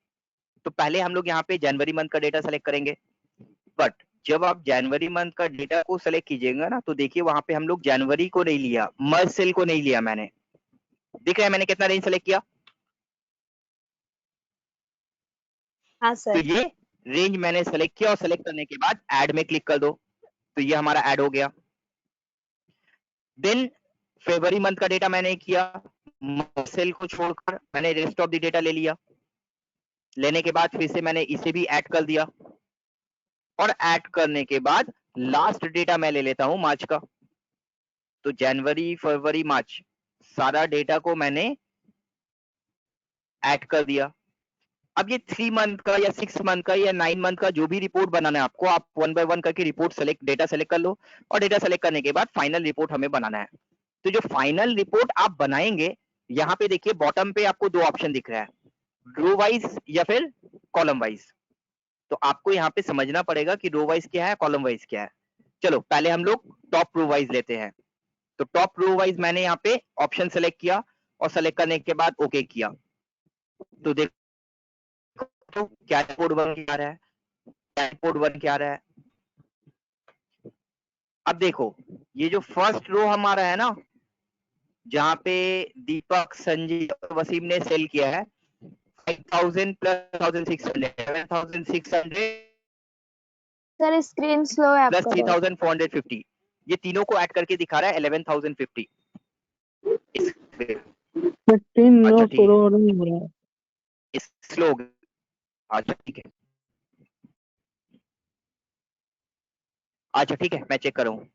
तो पहले हम लोग यहाँ पे जनवरी मंथ का डेटा सेलेक्ट करेंगे। बट जब आप जनवरी मंथ का डेटा को सेलेक्ट कीजिएगा ना तो देखिए वहां पे हम लोग जनवरी को नहीं लिया, मर्ज सेल को नहीं लिया मैंने। दिख रहा है मैंने कितना रेंज सेलेक्ट किया? हाँ तो सर। ये रेंज मैंने सेलेक्ट किया और सेलेक्ट करने के बाद ऐड में क्लिक कर दो, तो ये हमारा ऐड हो गया। देन फरवरी मंथ का डेटा मैंने किया, सेल को छोड़कर मैंने रेस्ट ऑफ द डेटा ले लिया। लेने के बाद फिर से मैंने इसे भी ऐड कर दिया और ऐड करने के बाद लास्ट डेटा मैं ले लेता हूं मार्च का। तो जनवरी फरवरी मार्च सारा डेटा को मैंने ऐड कर दिया। अब ये 3 मंथ का या 6 मंथ का या 9 मंथ का जो भी रिपोर्ट बनाना है आपको, आप 1 बाय 1 करके रिपोर्ट सेलेक्ट, डेटा सेलेक्ट कर लो, और डेटा सेलेक्ट करने के बाद फाइनल रिपोर्ट हमें बनाना है। तो जो फाइनल रिपोर्ट आप बनाएंगे, यहाँ पे देखिए बॉटम पे आपको 2 ऑप्शन दिख रहा है, रो वाइज या फिर कॉलम वाइज। तो आपको यहाँ पे समझना पड़ेगा कि रो वाइज क्या है, कॉलम वाइज क्या है। चलो पहले हम लोग टॉप रो वाइज लेते हैं। तो टॉप रो वाइज मैंने यहाँ पे ऑप्शन सेलेक्ट किया, और सेलेक्ट करने के बाद ओके किया। तो देखो तो क्या रिपोर्ट बन के आ रहा है, क्या रिपोर्ट बन के आ रहा है। अब देखो ये जो फर्स्ट रो हमारा है ना, जहां पे दीपक, संजीव, वसीम ने सेल किया है 5000 प्लस 1600, 7600 सर स्क्रीन स्लो है प्लस आपका बहुत। 3450, ये तीनों को ऐड करके दिखा रहा है 11050। स्क्रीन अच्छा नो ठीक है, शो नहीं हो रहा है। स्लो। अच्छा ठीक है, अच्छा ठीक है, मैं चेक कर रहा हूँ।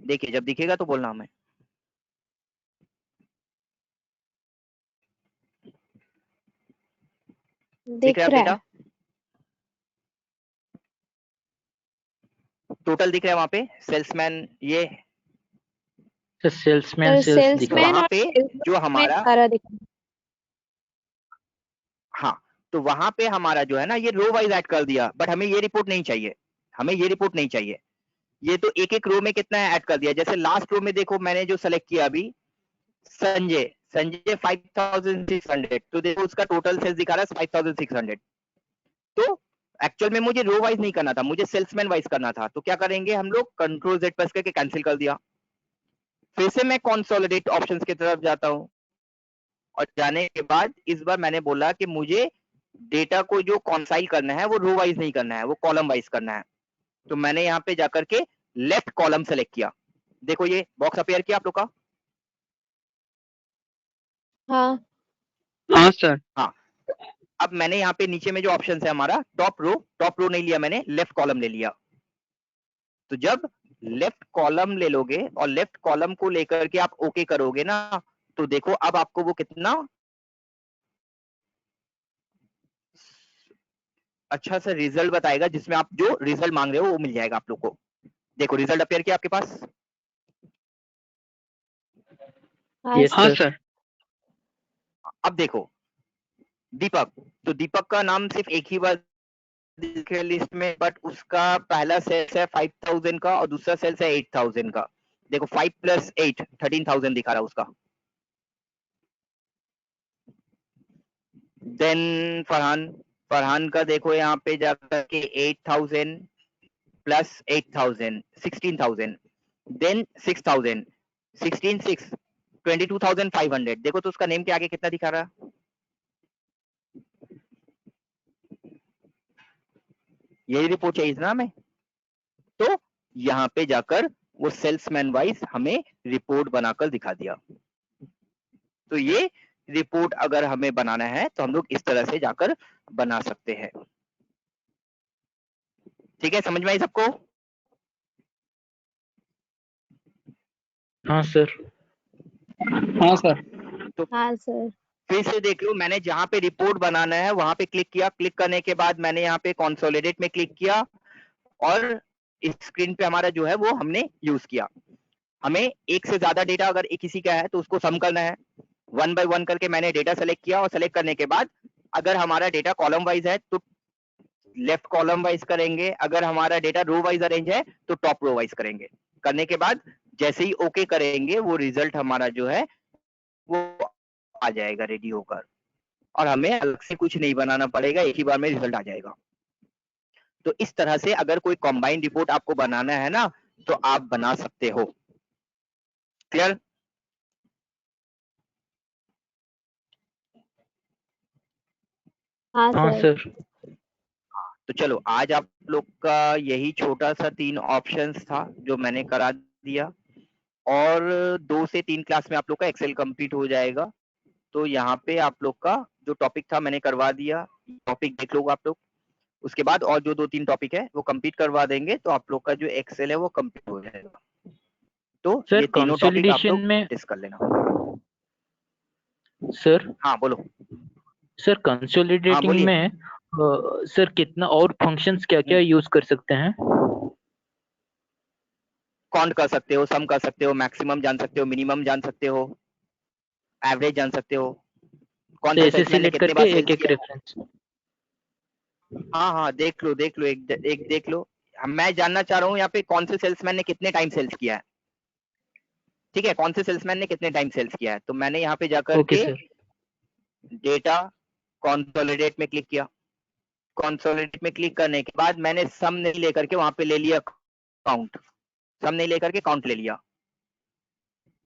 देखिए जब दिखेगा तो बोलना हमें। दिख रहा दिख है रहा बेटा, है। टोटल दिख रहा है वहां पे, सेल्समैन ये। सर सेल्समैन सर सेल्स दिख रहा है। सेल्समैन वहां और पे सेल्समैन जो में हमारा, सारा दिख रहा है। हाँ, तो वहां पे हमारा जो है ना, ये रो वाइज ऐड कर दिया, बट हमें ये रिपोर्ट नहीं चाहिए, हमें ये रिपोर्ट नहीं चाहिए। ये तो एक एक रो में कितना ऐड कर दिया। जैसे लास्ट रो में देखो मैंने जो सेलेक्ट किया अभी, संजय, संजय 5600, तो देखो उसका टोटल सेल्स दिखा रहा है 5600। तो एक्चुअल में मुझे रो वाइज नहीं करना था, मुझे सेल्समैन वाइज करना था। तो क्या करेंगे हम लोग, कंट्रोल जेड प्रेस करके कैंसिल कर दिया। फिर से मैं कंसोलिडेट ऑप्शंस की तरफ जाता हूं, और जाने के बाद इस बार मैंने बोला कि मुझे डेटा को जो कॉन्साइल करना है वो रो वाइज नहीं करना है, वो कॉलम वाइज करना है। तो मैंने यहाँ पे जाकर के लेफ्ट कॉलम सेलेक्ट किया। देखो ये बॉक्स अपीयर किया आप लोग का। हाँ हाँ सर। हाँ, अब मैंने यहाँ पे नीचे में जो ऑप्शन है हमारा टॉप रो नहीं लिया मैंने, लेफ्ट कॉलम ले लिया। तो जब लेफ्ट कॉलम ले लोगे और लेफ्ट कॉलम को लेकर के आप ओके करोगे ना, तो देखो अब आपको वो कितना अच्छा सा रिजल्ट बताएगा, जिसमें आप जो रिजल्ट मांग रहे हो वो मिल जाएगा आप लोग को। देखो रिजल्ट अपीयर किया आपके पास। हाँ यस हाँ सर। सर। अब देखो दीपक, तो दीपक का नाम सिर्फ एक ही बार दिख रहा है लिस्ट में, बट उसका पहला सेल्स है 5000 का और दूसरा सेल्स है 8000 का। देखो 5 प्लस 8 13,000 दिखा रहा है उसका। देन फरहान, फरहान का देखो यहाँ पे जाकर के 8000 प्लस 8000 16,000, देन 6000 16 6 22,500। देखो तो उसका नेम के आगे कितना दिखा रहा है, यही रिपोर्ट चाहिए ना हमें। तो यहाँ पे जाकर वो सेल्समैन वाइज हमें रिपोर्ट बनाकर दिखा दिया। तो ये रिपोर्ट अगर हमें बनाना है तो हम लोग इस तरह से जाकर बना सकते हैं। ठीक है, समझ में आई सबको। हाँ सर। हाँ सर। तो हाँ सर। फिर से देख लो, मैंने जहां पे रिपोर्ट बनाना है वहां पे क्लिक किया, क्लिक करने के बाद मैंने यहाँ पे कंसोलिडेट में क्लिक किया, और इस स्क्रीन पे हमारा जो है वो हमने यूज किया। हमें एक से ज्यादा डेटा अगर एक किसी का है तो उसको सम करना है। 1 बाय 1 करके मैंने डेटा सेलेक्ट किया, और सेलेक्ट करने के बाद अगर हमारा डेटा कॉलम वाइज है तो लेफ्ट कॉलम वाइज करेंगे, अगर हमारा डेटा रो वाइज अरेंज है तो टॉप रो वाइज करेंगे। करने के बाद जैसे ही ओके करेंगे वो रिजल्ट हमारा जो है वो आ जाएगा रेडी होकर, और हमें अलग से कुछ नहीं बनाना पड़ेगा, एक ही बार में रिजल्ट आ जाएगा। तो इस तरह से अगर कोई कंबाइंड रिपोर्ट आपको बनाना है ना, तो आप बना सकते हो। क्लियर। हाँ हाँ सर। सर। तो चलो आज आप लोग का यही छोटा सा 3 ऑप्शंस था जो मैंने करा दिया, और 2 से 3 क्लास में आप लोग का एक्सेल कंप्लीट हो जाएगा। तो यहाँ पे आप लोग का जो टॉपिक था मैंने करवा दिया। टॉपिक देख लो आप लोग, उसके बाद और जो 2-3 टॉपिक है वो कंप्लीट करवा देंगे तो आप लोग का जो एक्सेल है वो कंप्लीट हो जाएगा। तो सर ये तीनों टॉपिक आप कंसोलिडेशन लोग में प्रैक्टिस कर लेना। सर हाँ बोलो। सर हाँ कंसोलिडेटिंग बोलिए। में सर कितना और फंक्शंस क्या क्या यूज कर सकते हैं? काउंट कर सकते हो, सम कर सकते हो, मैक्सिमम जान सकते हो, मिनिमम जान सकते हो, एवरेज जान सकते हो, कौन तो से ऐसे सेल्समैन ने सिलेक्ट कितने करके बार एक सेल्स एक किया। रेफरेंस। हाँ हाँ देख लो एक देख लो। मैं जानना चाह रहा हूँ यहाँ पे कौन से सेल्समैन ने कितने टाइम सेल्स किया है, ठीक है, कौन से सेल्समैन ने कितने टाइम सेल्स किया है। तो मैंने यहाँ पे जाकर ओके के सर। डेटा कंसोलिडेट में क्लिक किया, कंसोलिडेट में क्लिक करने के बाद मैंने सम नहीं लेकर के वहां पे ले लिया काउंट, सम नहीं लेकर के काउंट ले लिया।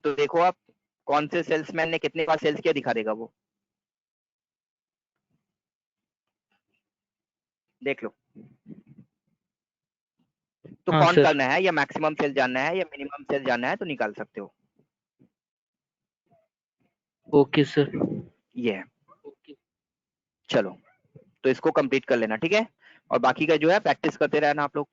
तो देखो आप कौन से सेल्समैन ने कितने बार सेल्स किया दिखा देगा वो, देख लो। तो हाँ काउंट सर। करना है या मैक्सिमम सेल जानना है या मिनिमम सेल जानना है तो निकाल सकते हो। Okay sir. ये है। चलो तो इसको कंप्लीट कर लेना, ठीक है, और बाकी का जो है प्रैक्टिस करते रहना आप लोग।